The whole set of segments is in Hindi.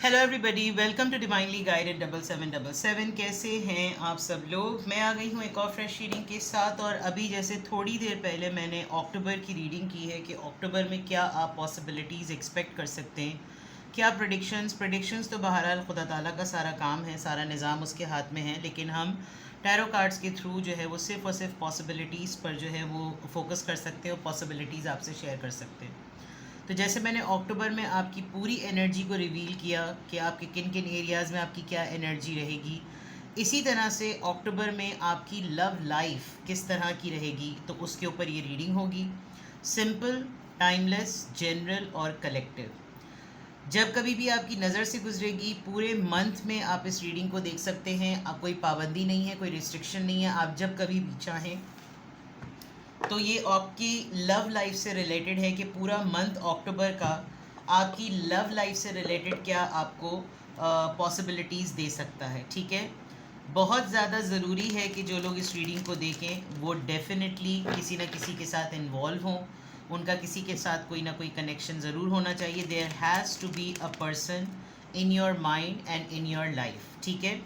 Hello everybody, welcome to divinely guided 7777। कैसे हैं आप सब लोग। मैं आ गई हूँ एक और फ्रेश रीडिंग के साथ। और अभी जैसे थोड़ी देर पहले मैंने अक्टूबर की रीडिंग की है कि अक्टूबर में क्या आप पॉसिबिलिटीज़ एक्सपेक्ट कर सकते हैं, क्या प्रेडिक्शंस तो बहरहाल खुदा ताला का सारा काम है, सारा निज़ाम उसके हाथ में है, लेकिन हम टैरो कार्ड्स के थ्रू जो है वो सिर्फ़ और सिर्फ पॉसिबिलिटीज़ पर जो है वो फोकस कर सकते हैं और पॉसिबिलिटीज़ आपसे शेयर कर सकते हैं। तो जैसे मैंने अक्टूबर में आपकी पूरी एनर्जी को रिवील किया कि आपके किन किन एरियाज़ में आपकी क्या एनर्जी रहेगी, इसी तरह से अक्टूबर में आपकी लव लाइफ किस तरह की रहेगी, तो उसके ऊपर ये रीडिंग होगी। सिंपल, टाइमलेस, जनरल और कलेक्टिव। जब कभी भी आपकी नज़र से गुजरेगी पूरे मंथ में आप इस रीडिंग को देख सकते हैं। आप कोई पाबंदी नहीं है, कोई रिस्ट्रिक्शन नहीं है, आप जब कभी भी चाहें। तो ये आपकी लव लाइफ से रिलेटेड है कि पूरा मंथ अक्टूबर का आपकी लव लाइफ से रिलेटेड क्या आपको पॉसिबिलिटीज़ दे सकता है। ठीक है, बहुत ज़्यादा ज़रूरी है कि जो लोग इस रीडिंग को देखें वो डेफिनेटली किसी न किसी के साथ इन्वॉल्व हों, उनका किसी के साथ कोई ना कोई कनेक्शन ज़रूर होना चाहिए। There has to be a person in your mind and in your life. ठीक है,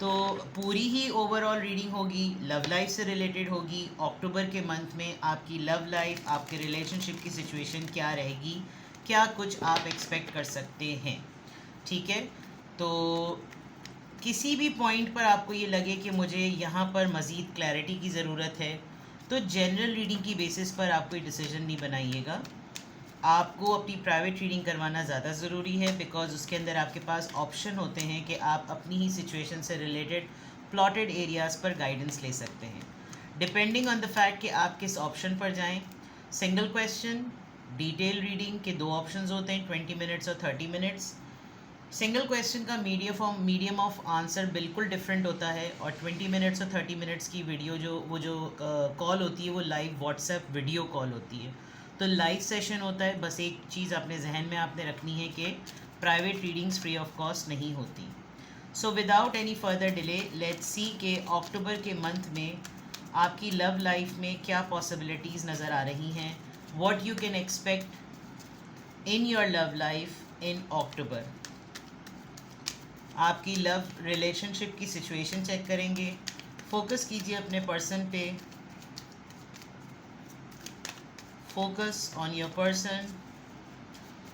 तो पूरी ही ओवरऑल रीडिंग होगी, लव लाइफ से रिलेटेड होगी। अक्टूबर के मंथ में आपकी लव लाइफ, आपके रिलेशनशिप की सिचुएशन क्या रहेगी, क्या कुछ आप एक्सपेक्ट कर सकते हैं। ठीक है, तो किसी भी पॉइंट पर आपको ये लगे कि मुझे यहाँ पर मज़ीद क्लैरिटी की ज़रूरत है, तो जनरल रीडिंग की बेसिस पर आप कोई डिसीजन नहीं बनाइएगा। आपको अपनी प्राइवेट रीडिंग करवाना ज़्यादा ज़रूरी है, बिकॉज़ उसके अंदर आपके पास ऑप्शन होते हैं कि आप अपनी ही सिचुएशन से रिलेटेड प्लॉटेड एरियाज़ पर गाइडेंस ले सकते हैं, डिपेंडिंग ऑन द फैक्ट कि आप किस ऑप्शन पर जाएं। सिंगल क्वेश्चन, डिटेल रीडिंग के दो ऑप्शंस होते हैं, 20 मिनट्स और 30 मिनट्स। सिंगल क्वेश्चन का मीडियम ऑफ आंसर बिल्कुल डिफरेंट होता है, और 20 मिनट्स और 30 मिनट्स की वीडियो जो कॉल होती है वो लाइव व्हाट्सएप वीडियो कॉल होती है। तो लाइव सेशन होता है। बस एक चीज़ अपने जहन में आपने रखनी है कि private readings free of cost नहीं होती। So without any further delay let's see के अक्टूबर के मंथ में आपकी लव लाइफ में क्या पॉसिबिलिटीज़ नज़र आ रही हैं, what you can expect in your love life in October. आपकी लव रिलेशनशिप की सिचुएशन चेक करेंगे। फोकस कीजिए अपने पर्सन पे, focus on your person.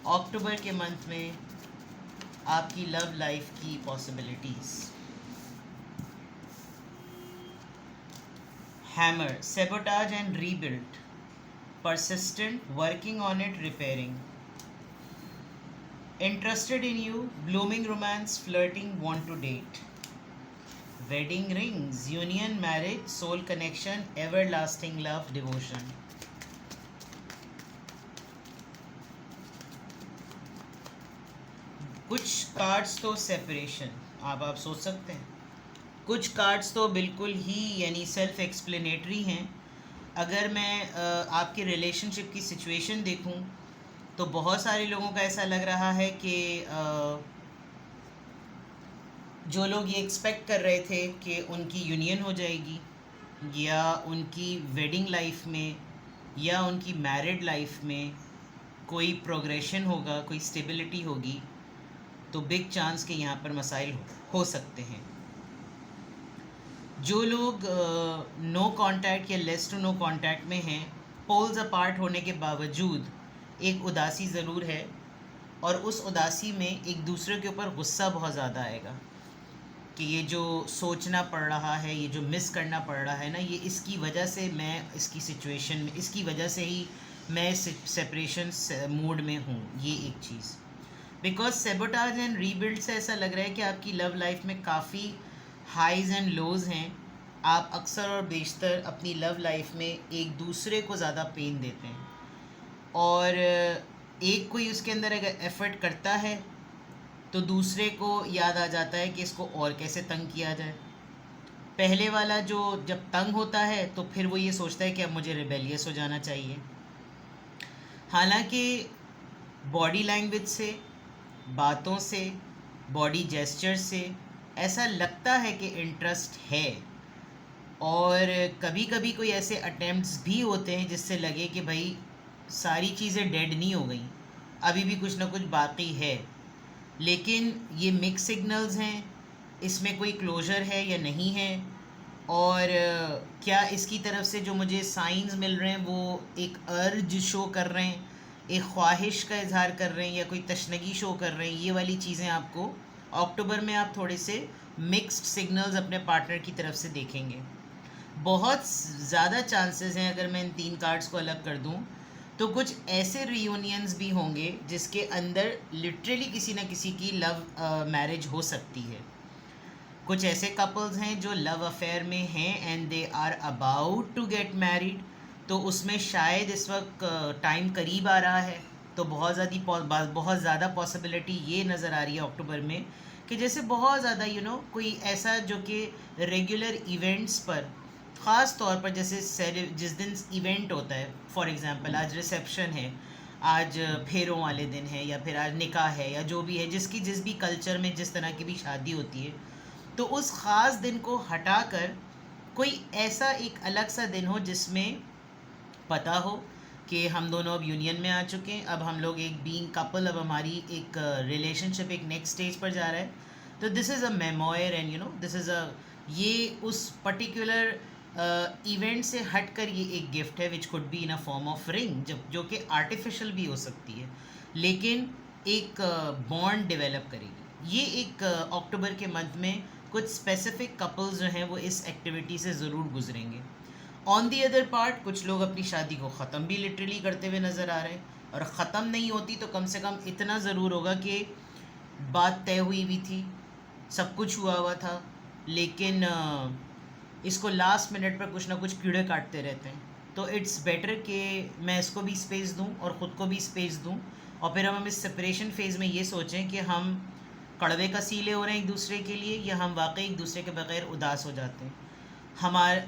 October के मंथ में आपकी लव लाइफ की possibilities. Hammer, sabotage and rebuild, persistent, working on it, repairing. Interested in you, blooming romance, flirting, want to date. Wedding rings, union, marriage, soul connection, everlasting love, devotion. कुछ कार्ड्स तो सेपरेशन, आप सोच सकते हैं। कुछ कार्ड्स तो बिल्कुल ही यानी सेल्फ एक्सप्लेनेटरी हैं। अगर मैं आपके रिलेशनशिप की सिचुएशन देखूं तो बहुत सारे लोगों का ऐसा लग रहा है कि जो लोग ये एक्सपेक्ट कर रहे थे कि उनकी यूनियन हो जाएगी, या उनकी वेडिंग लाइफ में या उनकी मैरिड लाइफ में कोई प्रोग्रेशन होगा, कोई स्टेबिलिटी होगी, तो बिग चांस के यहाँ पर मसाइल हो सकते हैं। जो लोग नो कांटेक्ट या लेस टू नो कांटेक्ट में हैं, पोल्स अपार्ट होने के बावजूद एक उदासी ज़रूर है, और उस उदासी में एक दूसरे के ऊपर गुस्सा बहुत ज़्यादा आएगा कि ये जो सोचना पड़ रहा है, ये जो मिस करना पड़ रहा है ना, ये इसकी वजह से मैं इसकी सिचुएशन में, इसकी वजह से ही मैं सेपरेशन मूड में हूँ। ये एक चीज़, बिकॉज सेबोटाज एंड रीबिल्ड से ऐसा लग रहा है कि आपकी लव लाइफ में काफ़ी हाइज एंड लोज हैं। आप अक्सर और बेशतर अपनी लव लाइफ में एक दूसरे को ज़्यादा पेन देते हैं, और एक कोई उसके अंदर अगर एफ़र्ट करता है तो दूसरे को याद आ जाता है कि इसको और कैसे तंग किया जाए। पहले वाला जो जब तंग होता है तो फिर वो ये सोचता है कि अब मुझे रिबेलियस हो जाना चाहिए। हालांकि बॉडी लैंग्वेज से, बातों से, बॉडी जेस्चर से ऐसा लगता है कि इंटरेस्ट है, और कभी कभी कोई ऐसे अटेम्प्ट्स भी होते हैं जिससे लगे कि भाई सारी चीज़ें डेड नहीं हो गई, अभी भी कुछ ना कुछ बाकी है। लेकिन ये मिक्स सिग्नल्स हैं, इसमें कोई क्लोजर है या नहीं है, और क्या इसकी तरफ से जो मुझे साइंस मिल रहे हैं वो एक अर्ज शो कर रहे हैं, एक ख्वाहिश का इजहार कर रहे हैं, या कोई तशनगी शो कर रहे हैं। ये वाली चीज़ें आपको अक्टूबर में आप थोड़े से मिक्स्ड सिग्नल्स अपने पार्टनर की तरफ से देखेंगे। बहुत ज़्यादा चांसेस हैं, अगर मैं इन 3 कार्ड्स को अलग कर दूं, तो कुछ ऐसे रियूनियंस भी होंगे जिसके अंदर लिटरली किसी न किसी की लव मैरिज हो सकती है। कुछ ऐसे कपल्स हैं जो लव अफेयर में हैं and they are about to get married, तो उसमें शायद इस वक्त टाइम करीब आ रहा है। तो बहुत ज़्यादा पॉसिबिलिटी ये नज़र आ रही है अक्टूबर में कि जैसे बहुत ज़्यादा कोई ऐसा जो कि रेगुलर इवेंट्स पर, ख़ास तौर पर जैसे जिस दिन इवेंट होता है, फॉर एग्ज़ाम्पल आज रिसेप्शन है, आज फेरों वाले दिन है, या फिर आज निकाह है, या जो भी है, जिसकी जिस भी कल्चर में जिस तरह की भी शादी होती है, तो उस ख़ास दिन को हटाकर कोई ऐसा एक अलग सा दिन हो जिसमें पता हो कि हम दोनों अब यूनियन में आ चुके हैं, अब हम लोग एक बीइंग कपल, अब हमारी एक रिलेशनशिप एक नेक्स्ट स्टेज पर जा रहा है। तो this is a memoir and this is a, ये उस पर्टिकुलर इवेंट से हट कर ये एक गिफ्ट है which could be in a form of ring, जब जो कि आर्टिफिशियल भी हो सकती है, लेकिन एक बॉन्ड डेवलप करेगी। ये एक अक्टूबर के मंथ में कुछ स्पेसिफिक कपल्स जो हैं वो इस एक्टिविटी से ज़रूर गुजरेंगे। ऑन दी अदर पार्ट कुछ लोग अपनी शादी को ख़त्म भी लिटरली करते हुए नज़र आ रहे हैं, और ख़त्म नहीं होती तो कम से कम इतना ज़रूर होगा कि बात तय हुई भी थी, सब कुछ हुआ हुआ था, लेकिन इसको लास्ट मिनट पर कुछ ना कुछ कीड़े काटते रहते हैं। तो इट्स बेटर कि मैं इसको भी स्पेस दूं और ख़ुद को भी स्पेस दूं, और फिर हम इस सेपरेशन फेज़ में ये सोचें कि हम कड़वे का सीले हो रहे हैं एक दूसरे के लिए, या हम वाकई एक दूसरे के बगैर उदास हो जाते हैं।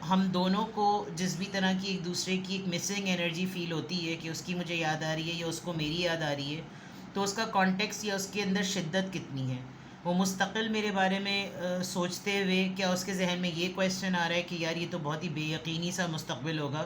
हम दोनों को जिस भी तरह की एक दूसरे की एक मिसिंग एनर्जी फ़ील होती है कि उसकी मुझे याद आ रही है या उसको मेरी याद आ रही है, तो उसका कॉन्टेक्स्ट या उसके अंदर शिद्दत कितनी है। वो मुस्तकिल मेरे बारे में सोचते हुए क्या उसके जहन में ये क्वेश्चन आ रहा है कि यार ये तो बहुत ही बेयकीनी सा मुस्तकबिल होगा,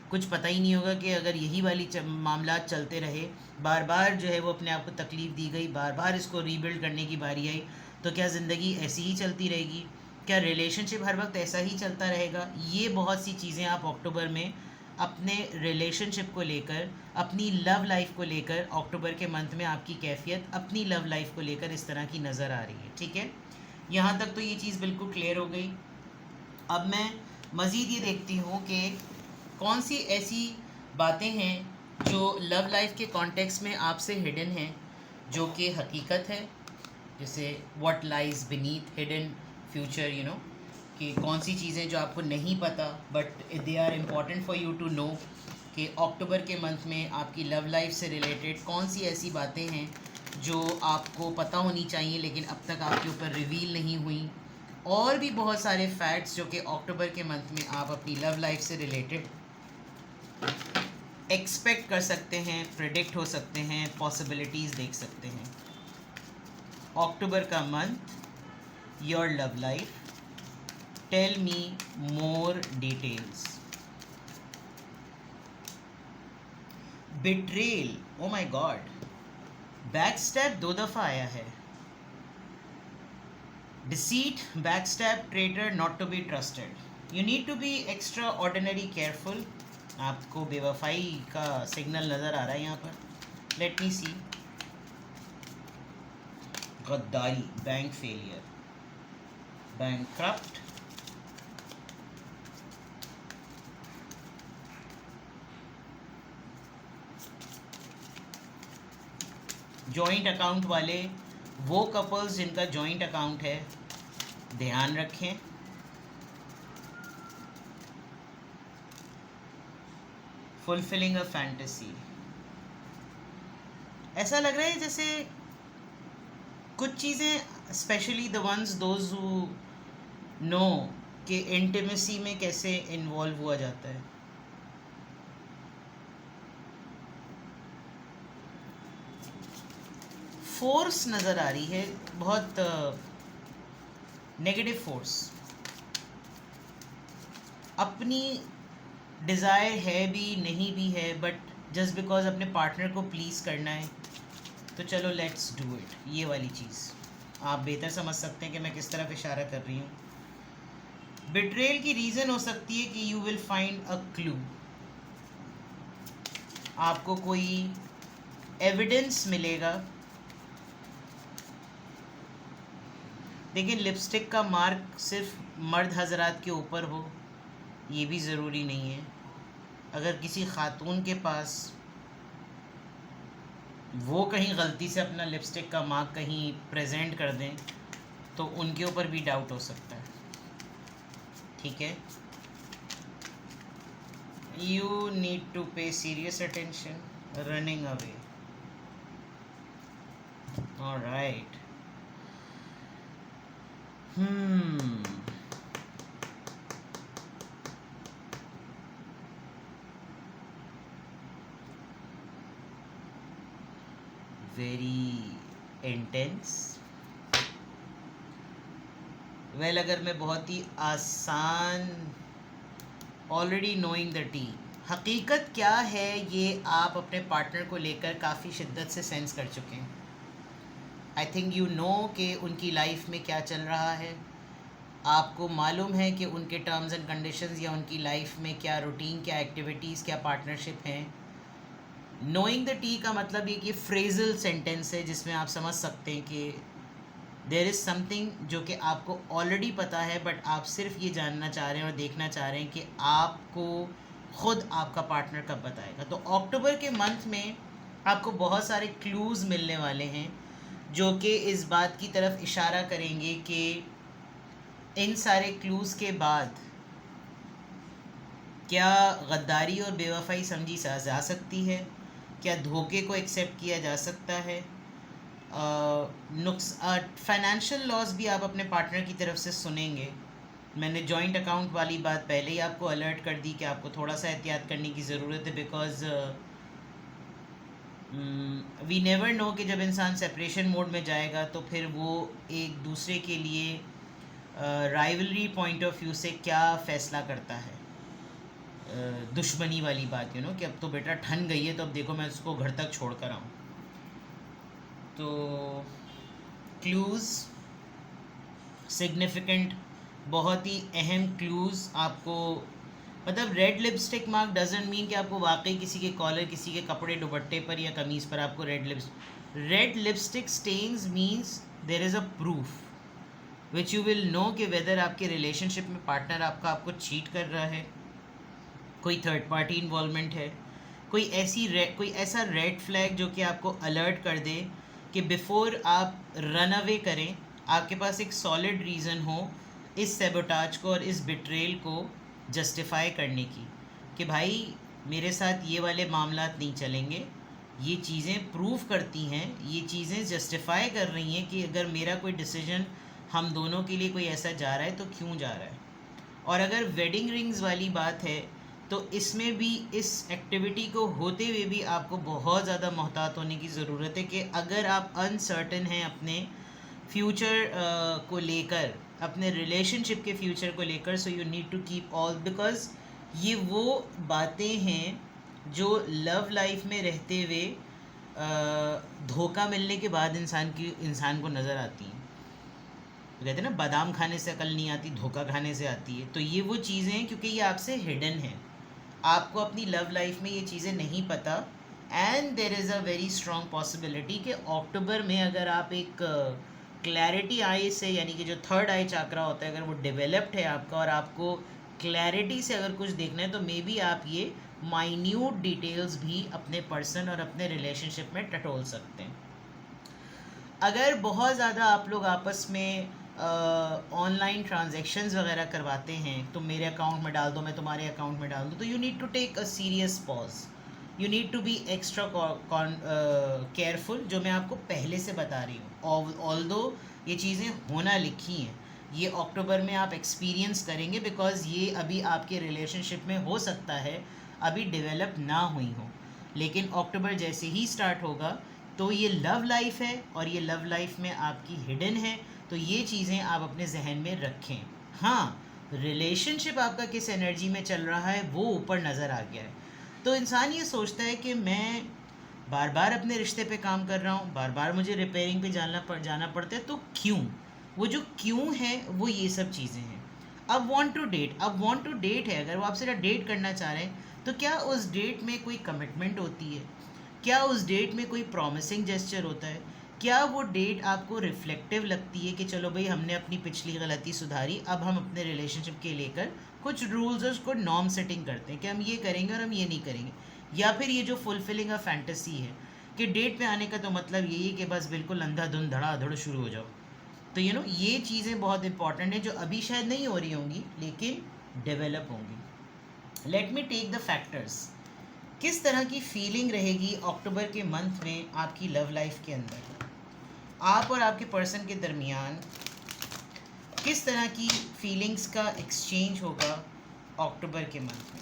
कुछ पता ही नहीं होगा कि अगर यही वाली मामला चलते रहे, बार बार जो है वो अपने आप को तकलीफ़ दी गई, बार बार इसको रीबिल्ड करने की बारी आई, तो क्या ज़िंदगी ऐसी ही चलती रहेगी? क्या रिलेशनशिप हर वक्त ऐसा ही चलता रहेगा? ये बहुत सी चीज़ें आप अक्टूबर में अपने रिलेशनशिप को लेकर, अपनी लव लाइफ को लेकर, अक्टूबर के मंथ में आपकी कैफियत अपनी लव लाइफ को लेकर इस तरह की नज़र आ रही है। ठीक है, यहाँ तक तो ये चीज़ बिल्कुल क्लियर हो गई। अब मैं मज़ीद ये देखती हूँ कि कौन सी ऐसी बातें हैं जो लव लाइफ के कॉन्टेक्स्ट में आपसे हिडन हैं, जो कि हकीकत है, जैसे what lies beneath hidden future, कि कौन सी चीज़ें जो आपको नहीं पता but they are important for you to know, कि अक्टूबर के मंथ में आपकी लव लाइफ से रिलेटेड कौन सी ऐसी बातें हैं जो आपको पता होनी चाहिए लेकिन अब तक आपके ऊपर रिवील नहीं हुई, और भी बहुत सारे फैक्ट्स जो कि अक्टूबर के मंथ में आप अपनी लव लाइफ से रिलेटेड एक्सपेक्ट कर सकते हैं, प्रेडिक्ट हो सकते हैं, पॉसिबिलिटीज़ देख सकते हैं। अक्टूबर का month, your love life, tell me more details. Betrayal, oh my God, back stab 2 दफ़ा आया है। Deceit, back stab, traitor, not to be trusted. You need to be extraordinary careful. आपको बेवफाई का सिग्नल नज़र आ रहा है यहाँ पर। लेट मी सी। गद्दारी, bank failure, bankrupt, joint account वाले, वो कपल्स जिनका जॉइंट अकाउंट है, ध्यान रखें। फुलफिलिंग अ फैंटेसी, ऐसा लग रहा है जैसे कुछ चीज़ें, specially the ones those who know कि इंटीमेसी में कैसे इन्वॉल्व हुआ जाता है। फोर्स नज़र आ रही है, बहुत नेगेटिव फोर्स। अपनी डिज़ायर है भी नहीं भी है, बट जस्ट बिकॉज अपने पार्टनर को प्लीज़ करना है, तो चलो लेट्स डू इट। ये वाली चीज़ आप बेहतर समझ सकते हैं कि मैं किस तरफ इशारा कर रही हूँ। बिट्रेल की रीज़न हो सकती है कि you will find a clue, आपको कोई एविडेंस मिलेगा। देखिए, लिपस्टिक का मार्क सिर्फ मर्द हजरात के ऊपर हो ये भी ज़रूरी नहीं है। अगर किसी खातून के पास वो कहीं गलती से अपना लिपस्टिक का मार्क कहीं प्रेजेंट कर दें तो उनके ऊपर भी डाउट हो सकता है। ठीक है, यू नीड टू पे serious attention, running away. Alright, very intense. Well, अगर मैं बहुत ही आसान, ऑलरेडी नोइंग द टी, हकीकत क्या है ये आप अपने पार्टनर को लेकर काफ़ी शिद्दत से सेंस कर चुके हैं। आई थिंक यू नो कि उनकी लाइफ में क्या चल रहा है, आपको मालूम है कि उनके टर्म्स एंड कंडीशंस या उनकी लाइफ में क्या रूटीन, क्या एक्टिविटीज़, क्या पार्टनरशिप हैं। नोइंग द टी का मतलब ये कि फ्रेजल सेंटेंस है जिसमें आप समझ सकते हैं कि देयर इज़ समथिंग जो कि आपको ऑलरेडी पता है, बट आप सिर्फ ये जानना चाह रहे हैं और देखना चाह रहे हैं कि आपको ख़ुद आपका पार्टनर कब बताएगा। तो अक्टूबर के मंथ में आपको बहुत सारे क्लूज़ मिलने वाले हैं जो कि इस बात की तरफ इशारा करेंगे कि इन सारे क्लूज़ के बाद क्या गद्दारी और बेवफाई समझी जा सकती है, क्या धोखे को एक्सेप्ट किया जा सकता है। फाइनेंशियल लॉस भी आप अपने पार्टनर की तरफ से सुनेंगे। मैंने जॉइंट अकाउंट वाली बात पहले ही आपको अलर्ट कर दी कि आपको थोड़ा सा एहतियात करने की ज़रूरत है, बिकॉज़ वी नेवर नो कि जब इंसान सेपरेशन मोड में जाएगा तो फिर वो एक दूसरे के लिए राइवलरी पॉइंट ऑफ व्यू से क्या फ़ैसला करता है। दुश्मनी वाली बात, यू नो, कि अब तो बेटा ठन गई है तो अब देखो मैं उसको घर तक छोड़ कर आऊँ। तो क्लूज़ सिग्निफिकेंट, बहुत ही अहम क्लूज़ आपको, मतलब red lipstick mark doesn't mean कि आपको वाकई किसी के कॉलर, किसी के कपड़े, दुपट्टे पर या कमीज़ पर आपको red lipstick stains means there is a proof which you will know कि वेदर आपके रिलेशनशिप में पार्टनर आपको चीट कर रहा है, कोई थर्ड पार्टी इन्वॉल्वमेंट है, कोई ऐसा रेड फ्लैग जो कि आपको अलर्ट कर दे कि बिफ़ोर आप रन अवे करें आपके पास एक सॉलिड रीज़न हो इस सेबोटाज को और इस बिट्रेल को जस्टिफाई करने की, कि भाई मेरे साथ ये वाले मामलात नहीं चलेंगे। ये चीज़ें प्रूव करती हैं, ये चीज़ें जस्टिफाई कर रही हैं कि अगर मेरा कोई डिसीजन हम दोनों के लिए कोई ऐसा जा रहा है तो क्यों जा रहा है। और अगर वेडिंग रिंग्स वाली बात है तो इसमें भी इस एक्टिविटी को होते हुए भी आपको बहुत ज़्यादा मोहतात होने की ज़रूरत है कि अगर आप अनसर्टन हैं अपने फ्यूचर को लेकर, अपने रिलेशनशिप के फ्यूचर को लेकर, so you need to keep all, because ये वो बातें हैं जो लव लाइफ में रहते हुए धोखा मिलने के बाद इंसान को नज़र आती हैं। कहते हैं ना, बादाम खाने से अकल नहीं आती, धोखा खाने से आती है। तो ये वो चीज़ें हैं क्योंकि ये आपसे हिडन है, आपको अपनी लव लाइफ में ये चीज़ें नहीं पता। And there is a very strong possibility कि अक्टूबर में अगर आप एक क्लैरिटी आई से, यानी कि जो थर्ड आई चाकरा होता है, अगर वो डेवलप्ड है आपका और आपको क्लैरिटी से अगर कुछ देखना है तो मे बी आप ये माइन्यूट डिटेल्स भी अपने पर्सन और अपने रिलेशनशिप में टटोल सकते हैं। अगर बहुत ज़्यादा आप लोग आपस में ऑनलाइन ट्रांजैक्शंस वगैरह करवाते हैं तो मेरे अकाउंट में डाल दो, मैं तुम्हारे अकाउंट में डाल दूँ, तो you need to take a serious pause, you need to be extra careful, जो मैं आपको पहले से बता रही हूँ। ऑल्दो ये चीज़ें होना लिखी हैं, ये अक्टूबर में आप एक्सपीरियंस करेंगे, बिकॉज़ ये अभी आपके रिलेशनशिप में हो सकता है अभी डेवलप ना हुई हो, लेकिन अक्टूबर जैसे ही स्टार्ट होगा तो ये लव लाइफ है और ये लव लाइफ में आपकी हिडन है, तो ये चीज़ें आप अपने जहन में रखें। हाँ, रिलेशनशिप आपका किस एनर्जी में चल रहा है वो ऊपर नज़र आ गया है, तो इंसान ये सोचता है कि मैं बार बार अपने रिश्ते पे काम कर रहा हूँ, बार बार मुझे रिपेयरिंग पे जाना पड़ता है, तो क्यों? वो जो क्यों है वो ये सब चीज़ें हैं। अब वांट टू डेट है, अगर वो आपसे डेट करना चाह रहे हैं तो क्या उस डेट में कोई कमिटमेंट होती है? क्या उस डेट में कोई प्रॉमिसिंग जेस्चर होता है? क्या वो डेट आपको रिफ्लेक्टिव लगती है कि चलो भाई हमने अपनी पिछली गलती सुधारी, अब हम अपने रिलेशनशिप के लेकर कुछ रूल्स और उसको नॉर्म सेटिंग करते हैं कि हम ये करेंगे और हम ये नहीं करेंगे? या फिर ये जो फुलफिलिंग अ फैंटेसी है कि डेट पे आने का तो मतलब यही है कि बस बिल्कुल अंधाधुंध धड़ाधड़ शुरू हो जाओ। तो ये चीज़ें बहुत इंपॉर्टेंट है जो अभी शायद नहीं हो रही होंगी लेकिन डेवलप होंगी। Let me take the factors. किस तरह की फीलिंग रहेगी अक्टूबर के मंथ में आपकी लव लाइफ के अंदर? आप और आपके पर्सन के दरमियान किस तरह की फीलिंग्स का एक्सचेंज होगा अक्टूबर के मंथ में?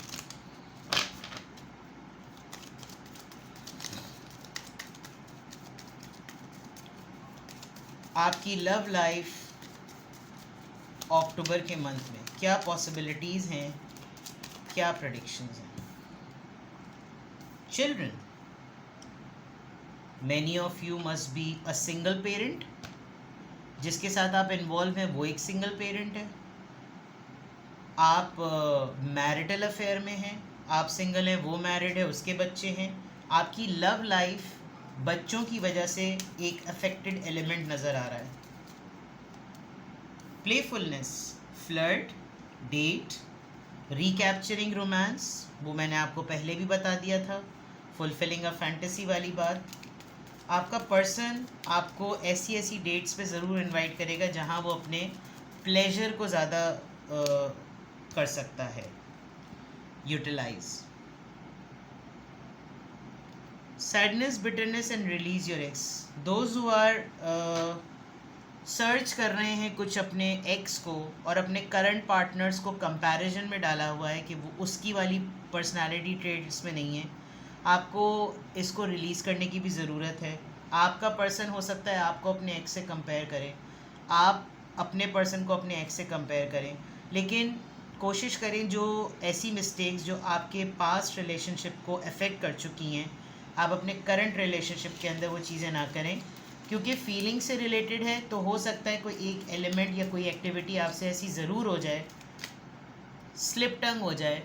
आपकी लव लाइफ अक्टूबर के मंथ में क्या पॉसिबिलिटीज़ हैं, क्या प्रेडिक्शंस हैं? Children, many of you must be a single parent. जिसके साथ आप इन्वॉल्व हैं वो एक सिंगल पेरेंट है। आप मैरिटल अफेयर में हैं, आप सिंगल हैं, वो मैरिड है, उसके बच्चे हैं। आपकी लव लाइफ बच्चों की वजह से एक अफेक्टेड एलिमेंट नज़र आ रहा है। प्लेफुलनेस, फ्लर्ट, डेट, रिकैप्चरिंग रोमांस, वो मैंने आपको पहले भी बता दिया था, फुलफिलिंग अ फैंटेसी वाली बात। आपका पर्सन आपको ऐसी ऐसी डेट्स पे ज़रूर इनवाइट करेगा जहाँ वो अपने प्लेजर को ज़्यादा कर सकता है utilize. Sadness, bitterness and release your ex. Those who are search कर रहे हैं कुछ अपने एक्स को और अपने करंट पार्टनर्स को कंपैरिजन में डाला हुआ है कि वो उसकी वाली पर्सनालिटी ट्रेड्स में नहीं है, आपको इसको रिलीज़ करने की भी ज़रूरत है। आपका पर्सन हो सकता है आपको अपने एक्स से कंपेयर करें, आप अपने पर्सन को अपने एक्स से कंपेयर करें, लेकिन कोशिश करें जो ऐसी मिस्टेक्स जो आपके पास्ट रिलेशनशिप को अफेक्ट कर चुकी हैं आप अपने करंट रिलेशनशिप के अंदर वो चीज़ें ना करें, क्योंकि फीलिंग से रिलेटेड है। तो हो सकता है कोई एक एलिमेंट या कोई एक्टिविटी आपसे ऐसी ज़रूर हो जाए, स्लिप टंग हो जाए,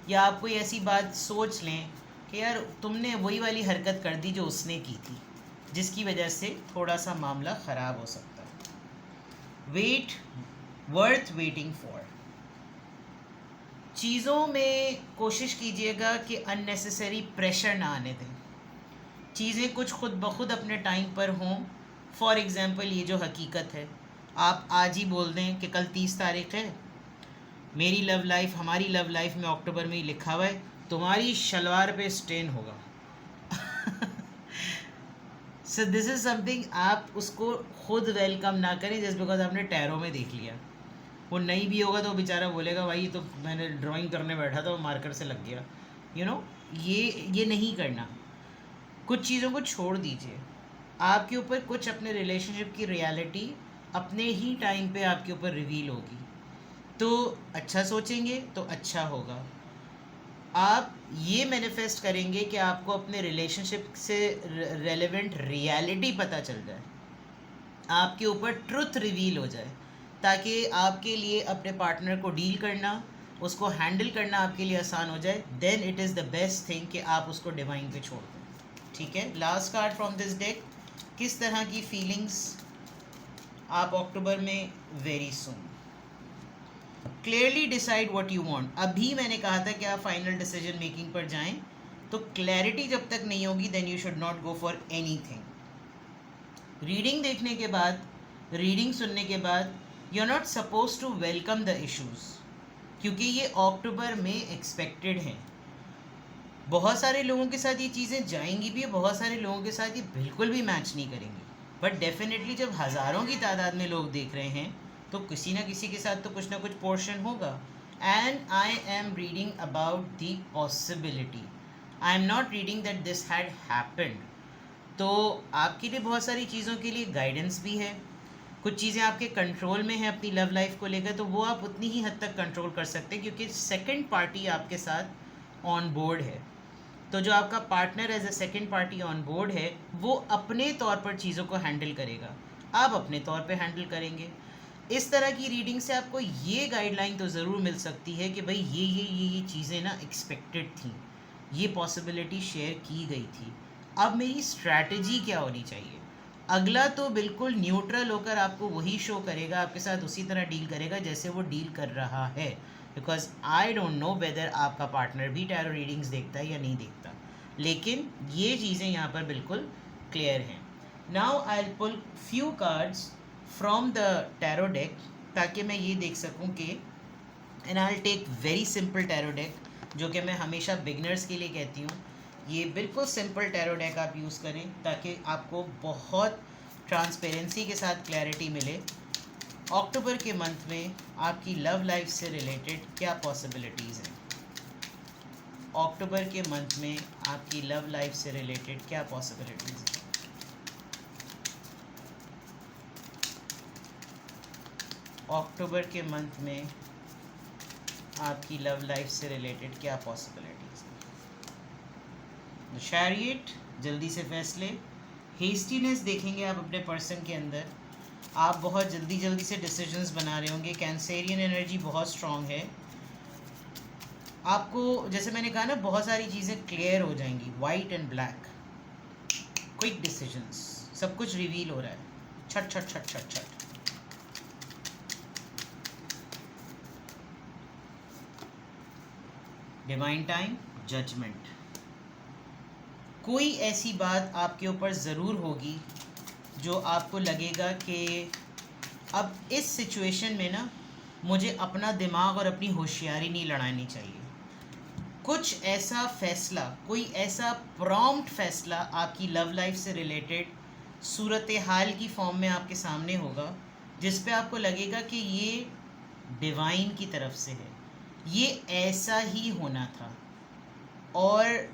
या आप कोई ऐसी बात सोच लें कि यार तुमने वही वाली हरकत कर दी जो उसने की थी, जिसकी वजह से थोड़ा सा मामला ख़राब हो सकता है। Wait, worth waiting for. चीज़ों में कोशिश कीजिएगा कि अननेसेसरी प्रेशर ना आने दें, चीज़ें कुछ खुद ब खुद अपने टाइम पर हों। फॉर एग्ज़ाम्पल, ये जो हकीकत है, आप आज ही बोल दें कि कल 30 तारीख़ है, मेरी लव लाइफ, हमारी लव लाइफ में अक्टूबर में ही लिखा हुआ है तुम्हारी शलवार पे स्टेन होगा। सो दिस इज़ समथिंग, आप उसको खुद वेलकम ना करें जस्ट बिकॉज आपने टैरो में देख लिया। वो नहीं भी होगा तो बेचारा बोलेगा भाई तो मैंने ड्राइंग करने बैठा था वो मार्कर से लग गया। ये नहीं करना। कुछ चीज़ों को छोड़ दीजिए। आपके ऊपर कुछ अपने रिलेशनशिप की रियलिटी अपने ही टाइम पे आपके ऊपर रिवील होगी, तो अच्छा सोचेंगे तो अच्छा होगा। आप ये मैनिफेस्ट करेंगे कि आपको अपने रिलेशनशिप से रेलेवेंट रियलिटी पता चल जाए, आपके ऊपर ट्रुथ रिवील हो जाए, ताकि आपके लिए अपने पार्टनर को डील करना, उसको हैंडल करना आपके लिए आसान हो जाए। Then it is the best thing कि आप उसको डिवाइन पे छोड़ दें। ठीक है, last card from this deck. किस तरह की फीलिंग्स आप अक्टूबर में? Very soon. Clearly decide what you want. अभी मैंने कहा था कि आप फाइनल डिसीजन मेकिंग पर जाएं, तो क्लैरिटी जब तक नहीं होगी then you should not go for anything. Reading देखने के बाद, रीडिंग सुनने के बाद, you are not suppose to welcome the issues, क्योंकि ये अक्टूबर में एक्सपेक्टेड हैं। बहुत सारे लोगों के साथ ये चीज़ें जाएंगी भी, बहुत सारे लोगों के साथ ये बिल्कुल भी मैच नहीं करेंगी, बट डेफिनेटली जब हज़ारों की तादाद में लोग देख रहे हैं तो किसी ना किसी के साथ तो कुछ ना कुछ पोर्शन होगा। And I am reading about the possibility, I am not reading that this had happened. तो आपके लिए बहुत सारी चीज़ों के लिए गाइडेंस भी है। कुछ चीज़ें आपके कंट्रोल में हैं अपनी लव लाइफ को लेकर, तो वो आप उतनी ही हद तक कंट्रोल कर सकते हैं क्योंकि सेकंड पार्टी आपके साथ ऑन बोर्ड है। तो जो आपका partner as a second party on board है वो अपने तौर पर चीज़ों को हैंडल करेगा, आप अपने तौर पे हैंडल करेंगे। इस तरह की रीडिंग से आपको ये गाइडलाइन तो ज़रूर मिल सकती है कि भाई ये चीज़ें ना एक्सपेक्टेड थी, ये पॉसिबिलिटी शेयर की गई थी, अब मेरी स्ट्रैटेजी क्या होनी चाहिए। अगला तो बिल्कुल न्यूट्रल होकर आपको वही शो करेगा, आपके साथ उसी तरह डील करेगा जैसे वो डील कर रहा है, because I don't know whether आपका पार्टनर भी टैरो रीडिंग्स देखता है या नहीं देखता, लेकिन ये चीज़ें यहाँ पर बिल्कुल क्लियर हैं। Now I will pull few cards from the tarot deck ताकि मैं ये देख सकूँ कि, and I will take very simple tarot deck जो कि मैं हमेशा बिगनर्स के लिए कहती हूँ। ये बिल्कुल सिंपल टैरो डेक आप यूज़ करें ताकि आपको बहुत ट्रांसपेरेंसी के साथ क्लैरिटी मिले। अक्टूबर के मंथ में आपकी लव लाइफ से रिलेटेड क्या पॉसिबिलिटीज़ हैं, अक्टूबर के मंथ में आपकी लव लाइफ से रिलेटेड क्या पॉसिबिलिटीज़ हैं। अक्टूबर के मंथ में आपकी लव लाइफ से रिलेटेड क्या पॉसिबिलिटीज़ हैं। द चैरियट, जल्दी से फैसले, हेस्टीनेस देखेंगे आप अपने पर्सन के अंदर, आप बहुत जल्दी से डिसीजंस बना रहे होंगे। कैंसेरियन एनर्जी बहुत स्ट्रांग है, आपको जैसे मैंने कहा ना बहुत सारी चीज़ें क्लियर हो जाएंगी, white and black, quick decisions, सब कुछ रिवील हो रहा है, छट छट छट छट छट। डिवाइन टाइम, जजमेंट, कोई ऐसी बात आपके ऊपर ज़रूर होगी जो आपको लगेगा कि अब इस सिचुएशन में ना मुझे अपना दिमाग और अपनी होशियारी नहीं लड़ानी चाहिए। कुछ ऐसा फैसला, कोई ऐसा प्रॉम्प्ट फैसला आपकी लव लाइफ से रिलेटेड सूरत हाल की फॉर्म में आपके सामने होगा जिस पे आपको लगेगा कि ये डिवाइन की तरफ से है, ये ऐसा ही होना था। और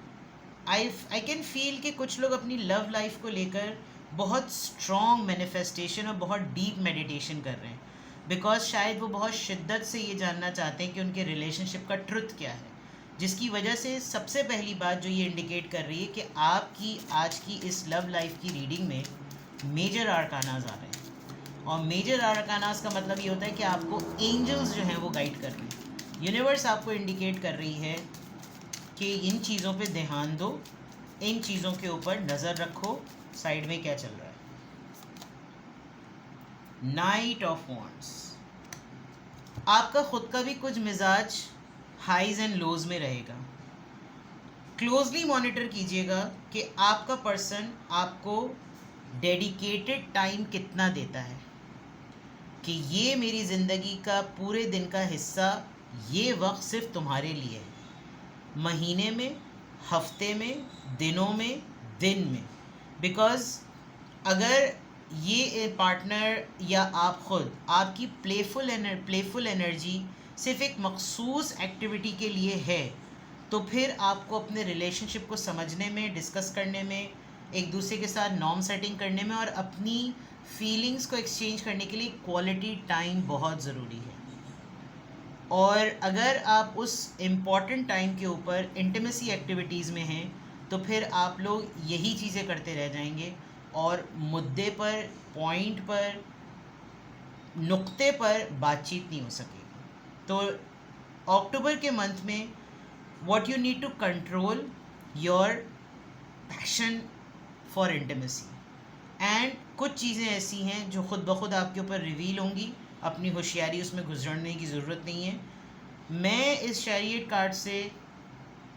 आई कैन फील कि कुछ लोग अपनी लव लाइफ को लेकर बहुत स्ट्रॉन्ग मैनिफेस्टेशन और बहुत डीप मेडिटेशन कर रहे हैं, बिकॉज शायद वो बहुत शिद्दत से ये जानना चाहते हैं कि उनके रिलेशनशिप का ट्रुथ क्या है, जिसकी वजह से सबसे पहली बात जो ये इंडिकेट कर रही है कि आपकी आज की इस लव लाइफ की रीडिंग में मेजर आर्कानाज आ रहे हैं। और मेजर आर्कानाज का मतलब ये होता है कि आपको एंजल्स जो हैं वो गाइड कर रहे हैं, यूनिवर्स आपको इंडिकेट कर रही है कि इन चीज़ों पे ध्यान दो, इन चीज़ों के ऊपर नज़र रखो, साइड में क्या चल रहा है। नाइट ऑफ वॉन्ड्स, आपका खुद का भी कुछ मिजाज हाइज एंड लोज में रहेगा। क्लोजली मॉनिटर कीजिएगा कि आपका पर्सन आपको डेडिकेटेड टाइम कितना देता है, कि ये मेरी ज़िंदगी का पूरे दिन का हिस्सा, ये वक्त सिर्फ तुम्हारे लिए है, महीने में, हफ्ते में, दिनों में, दिन में। बिकॉज़ अगर ये पार्टनर या आप ख़ुद आपकी प्लेफुल एनर्जी सिर्फ एक मखसूस एक्टिविटी के लिए है, तो फिर आपको अपने रिलेशनशिप को समझने में, डिस्कस करने में, एक दूसरे के साथ नॉर्म सेटिंग करने में और अपनी फीलिंग्स को एक्सचेंज करने के लिए क्वालिटी टाइम बहुत ज़रूरी है। और अगर आप उस इम्पॉर्टेंट टाइम के ऊपर इंटीमेसी एक्टिविटीज़ में हैं तो फिर आप लोग यही चीज़ें करते रह जाएंगे और मुद्दे पर, पॉइंट पर, नुक्ते पर बातचीत नहीं हो सकेगी। तो अक्टूबर के मंथ में what you need to control your passion for intimacy, and कुछ चीज़ें ऐसी हैं जो खुद ब खुद आपके ऊपर रिवील होंगी, अपनी होशियारी उसमें गुजरने की ज़रूरत नहीं है। मैं इस चैरियट कार्ड से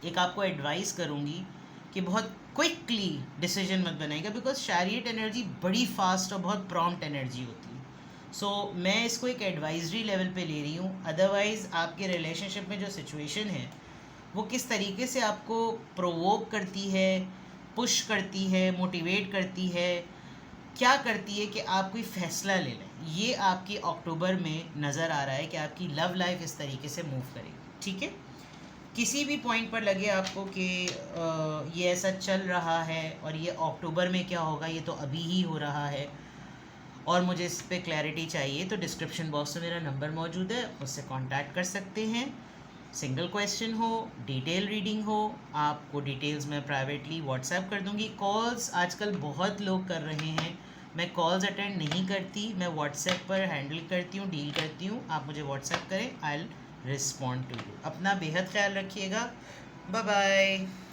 एक आपको एडवाइस करूँगी कि बहुत क्विकली डिसीजन मत बनाइएगा, बिकॉज चैरियट एनर्जी बड़ी फास्ट और बहुत प्रॉम्प्ट एनर्जी होती है। सो मैं इसको एक एडवाइजरी लेवल पे ले रही हूँ। अदरवाइज़ आपके रिलेशनशिप में जो सिचुएशन है वो किस तरीके से आपको प्रोवोक करती है, पुश करती है, मोटिवेट करती है, क्या करती है कि आप कोई फ़ैसला ले लें, ये आपकी अक्टूबर में नज़र आ रहा है कि आपकी लव लाइफ इस तरीके से मूव करेगी। ठीक है, किसी भी पॉइंट पर लगे आपको कि ये ऐसा चल रहा है और ये अक्टूबर में क्या होगा, ये तो अभी ही हो रहा है और मुझे इस पर क्लैरिटी चाहिए, तो डिस्क्रिप्शन बॉक्स में मेरा नंबर मौजूद है, उससे कांटेक्ट कर सकते हैं। सिंगल क्वेश्चन हो, डिटेल रीडिंग हो, आपको डिटेल्स मैं प्राइवेटली व्हाट्सएप कर दूंगी। कॉल्स आजकल बहुत लोग कर रहे हैं, मैं कॉल्स अटेंड नहीं करती, मैं व्हाट्सएप पर हैंडल करती हूँ, डील करती हूँ। आप मुझे व्हाट्सएप करें, I will respond to you. अपना बेहद ख्याल रखिएगा। Bye bye.